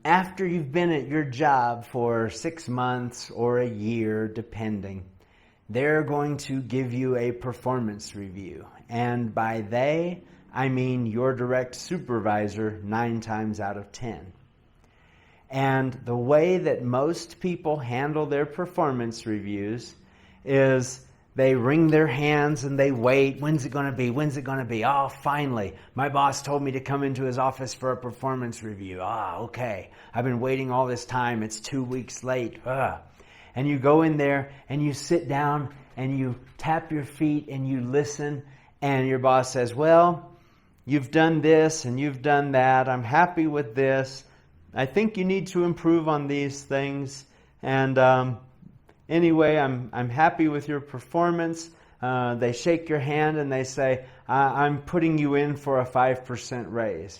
after you've been at your job for 6 months or a year, depending, they're going to give you a performance review. And by they, I mean your direct supervisor 9 times out of 10. And the way that most people handle their performance reviews is they wring their hands and they wait. When's it going to be? When's it going to be? Oh, finally. My boss told me to come into his office for a performance review. Okay. I've been waiting all this time. It's 2 weeks late. And you go in there and you sit down and you tap your feet and you listen. And your boss says, well, you've done this and you've done that. I'm happy with this. I think you need to improve on these things. And anyway, I'm happy with your performance. They shake your hand and they say, I'm putting you in for a 5% raise.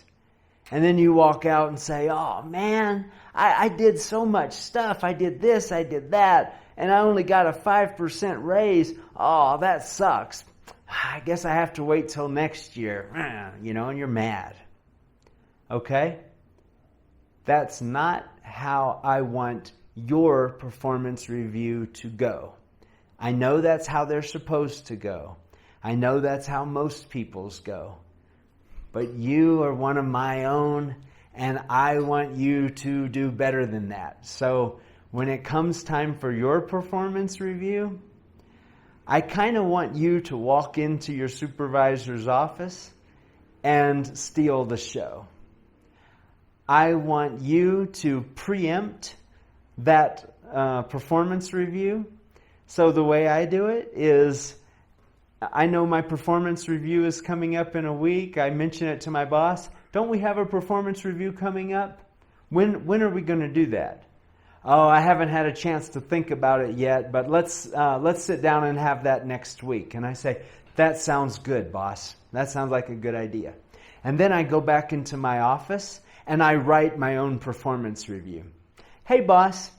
And then you walk out and say, oh man, I did so much stuff. I did this, I did that, and I only got a 5% raise. Oh, that sucks. I guess I have to wait till next year. And you're mad. Okay? That's not how I want your performance review to go. I know that's how they're supposed to go. I know that's how most people's go. But you are one of my own, and I want you to do better than that. So when it comes time for your performance review, I kind of want you to walk into your supervisor's office and steal the show. I want you to preempt that performance review. So the way I do it is, I know my performance review is coming up in a week. I mention it to my boss. Don't we have a performance review coming up? When are we going to do that? Oh, I haven't had a chance to think about it yet, but let's sit down and have that next week. And I say, that sounds good, boss. That sounds like a good idea. And then I go back into my office and I write my own performance review. Hey, boss.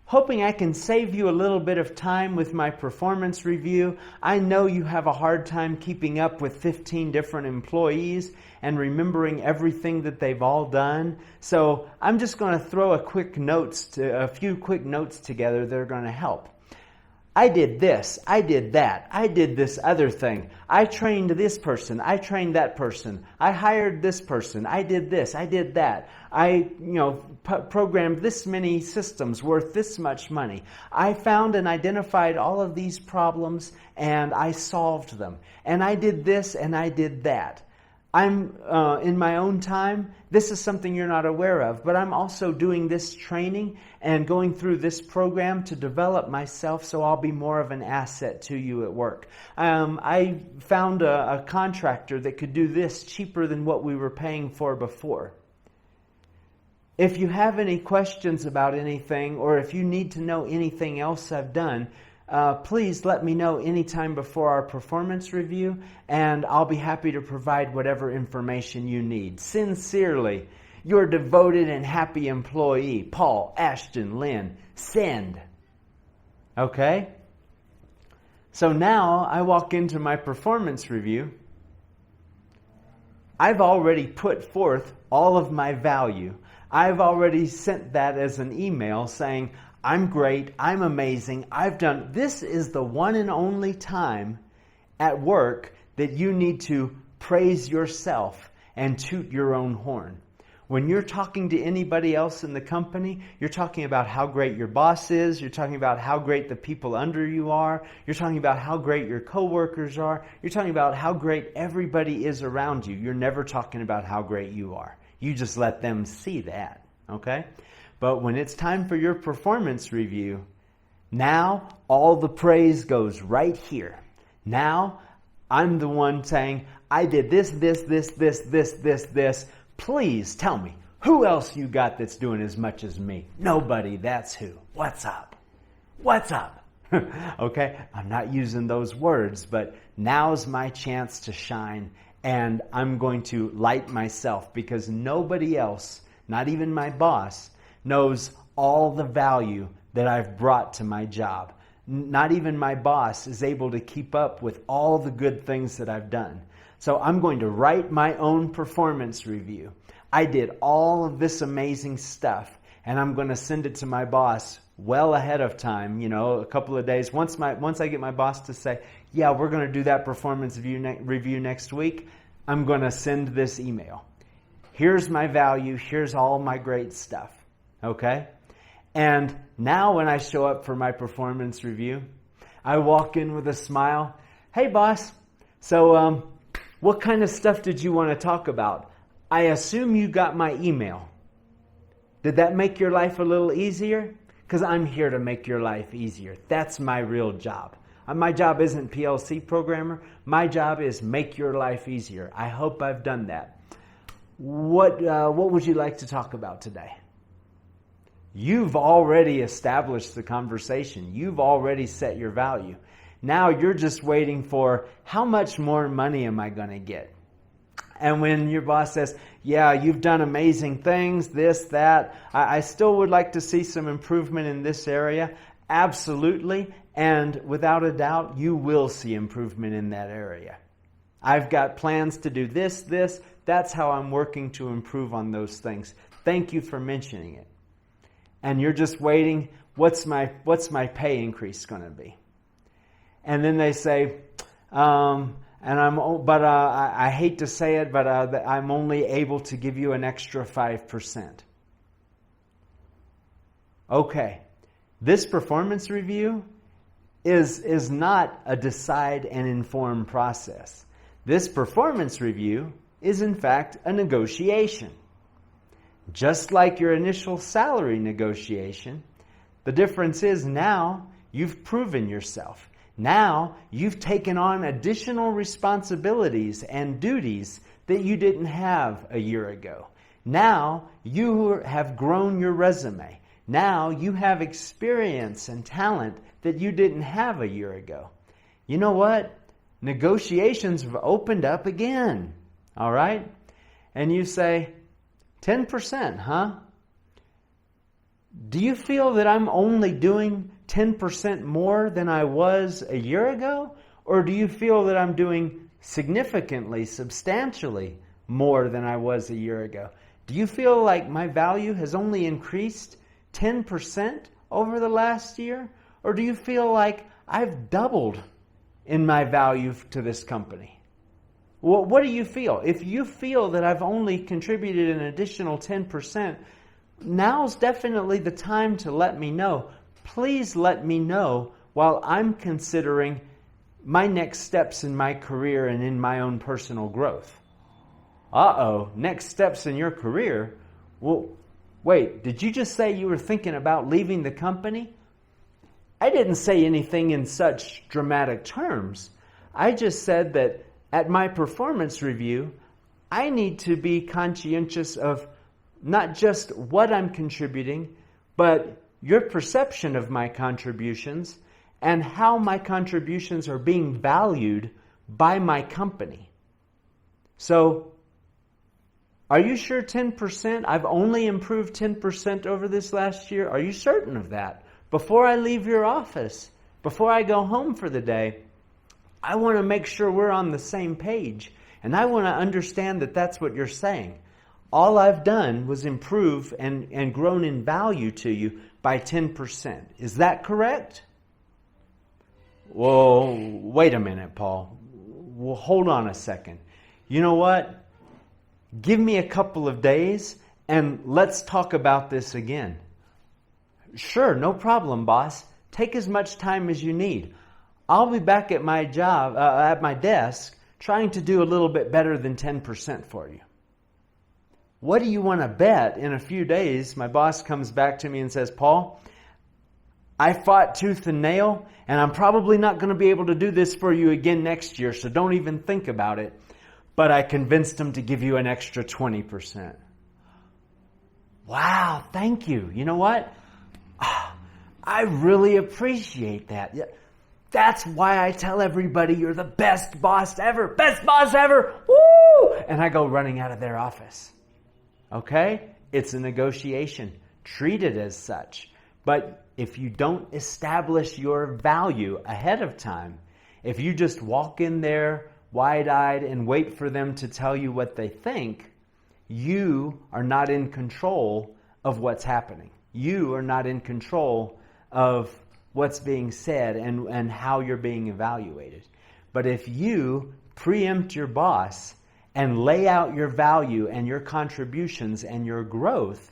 Hoping I can save you a little bit of time with my performance review. I know you have a hard time keeping up with 15 different employees and remembering everything that they've all done. So I'm just going to throw a few quick notes together that are going to help. I did this, I did that, I did this other thing. I trained this person, I trained that person. I hired this person, I did this, I did that. I, programmed this many systems worth this much money. I found and identified all of these problems and I solved them. And I did this and I did that. I'm in my own time, this is something you're not aware of, but I'm also doing this training and going through this program to develop myself so I'll be more of an asset to you at work. I found a contractor that could do this cheaper than what we were paying for before. If you have any questions about anything, or if you need to know anything else I've done, please let me know anytime before our performance review, and I'll be happy to provide whatever information you need. Sincerely, your devoted and happy employee, Paul Ashton Lynn. Send. Okay? So now I walk into my performance review. I've already put forth all of my value. I've already sent that as an email saying, I'm great, I'm amazing, I've done. This is the one and only time at work that you need to praise yourself and toot your own horn. When you're talking to anybody else in the company, you're talking about how great your boss is, you're talking about how great the people under you are, you're talking about how great your coworkers are, you're talking about how great everybody is around you. You're never talking about how great you are. You just let them see that, okay? But when it's time for your performance review, now all the praise goes right here. Now I'm the one saying, I did this. Please tell me, who else you got that's doing as much as me? Nobody, that's who. What's up? What's up? Okay, I'm not using those words, but now's my chance to shine, and I'm going to light myself because nobody else, not even my boss, knows all the value that I've brought to my job. Not even my boss is able to keep up with all the good things that I've done. So I'm going to write my own performance review. I did all of this amazing stuff, and I'm going to send it to my boss well ahead of time, a couple of days. Once I get my boss to say, yeah, we're going to do that performance review next week, I'm going to send this email. Here's my value. Here's all my great stuff. Okay? And now when I show up for my performance review, I walk in with a smile. Hey, boss. So what kind of stuff did you want to talk about? I assume you got my email. Did that make your life a little easier? Because I'm here to make your life easier. That's my real job. My job isn't PLC programmer. My job is make your life easier. I hope I've done that. What would you like to talk about today? You've already established the conversation. You've already set your value. Now you're just waiting for how much more money am I going to get? And when your boss says, yeah, you've done amazing things, this, that, I still would like to see some improvement in this area. Absolutely. And without a doubt, you will see improvement in that area. I've got plans to do this. That's how I'm working to improve on those things. Thank you for mentioning it. And you're just waiting, what's my pay increase going to be? And then they say, I hate to say it, but I'm only able to give you an extra 5%. Okay, this performance review is not a decide and inform process. This performance review is in fact a negotiation. Just like your initial salary negotiation, the difference is now you've proven yourself. Now you've taken on additional responsibilities and duties that you didn't have a year ago. Now you have grown your resume. Now you have experience and talent that you didn't have a year ago. You know what? Negotiations have opened up again. All right? And you say, 10%, huh? Do you feel that I'm only doing 10% more than I was a year ago? Or do you feel that I'm doing significantly, substantially more than I was a year ago? Do you feel like my value has only increased 10% over the last year? Or do you feel like I've doubled in my value to this company? Well, what do you feel? If you feel that I've only contributed an additional 10%, now's definitely the time to let me know. Please let me know while I'm considering my next steps in my career and in my own personal growth. Next steps in your career? Well, wait, did you just say you were thinking about leaving the company? I didn't say anything in such dramatic terms. I just said that at my performance review, I need to be conscientious of not just what I'm contributing, but your perception of my contributions and how my contributions are being valued by my company. So, are you sure 10%? I've only improved 10% over this last year. Are you certain of that? Before I leave your office, before I go home for the day, I want to make sure we're on the same page. And I want to understand that that's what you're saying. All I've done was improve and grown in value to you by 10%. Is that correct? Well, wait a minute, Paul. Well, hold on a second. You know what? Give me a couple of days and let's talk about this again. Sure, no problem, boss. Take as much time as you need. I'll be back at my job, at my desk, trying to do a little bit better than 10% for you. What do you want to bet? In a few days, my boss comes back to me and says, Paul, I fought tooth and nail, and I'm probably not going to be able to do this for you again next year, so don't even think about it. But I convinced him to give you an extra 20%. Wow, thank you. You know what? I really appreciate that. That's why I tell everybody you're the best boss ever. Best boss ever. Woo! And I go running out of their office. Okay? It's a negotiation. Treat it as such. But if you don't establish your value ahead of time, if you just walk in there wide-eyed and wait for them to tell you what they think, You are not in control of what's happening. You are not in control of what's being said and how you're being evaluated. But if you preempt your boss and lay out your value and your contributions and your growth,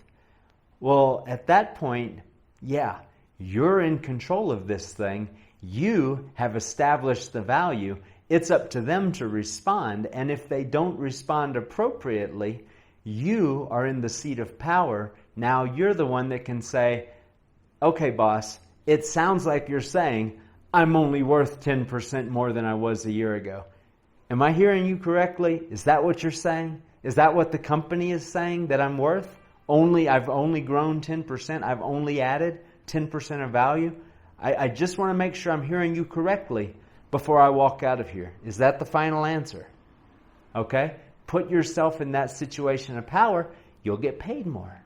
well, at that point, yeah, you're in control of this thing. You have established the value. It's up to them to respond. And if they don't respond appropriately, you are in the seat of power. Now you're the one that can say, okay, boss, it sounds like you're saying I'm only worth 10% more than I was a year ago. Am I hearing you correctly? Is that what you're saying? Is that what the company is saying that I'm worth? I've only grown 10%. I've only added 10% of value. I just want to make sure I'm hearing you correctly before I walk out of here. Is that the final answer? Okay? Put yourself in that situation of power. You'll get paid more.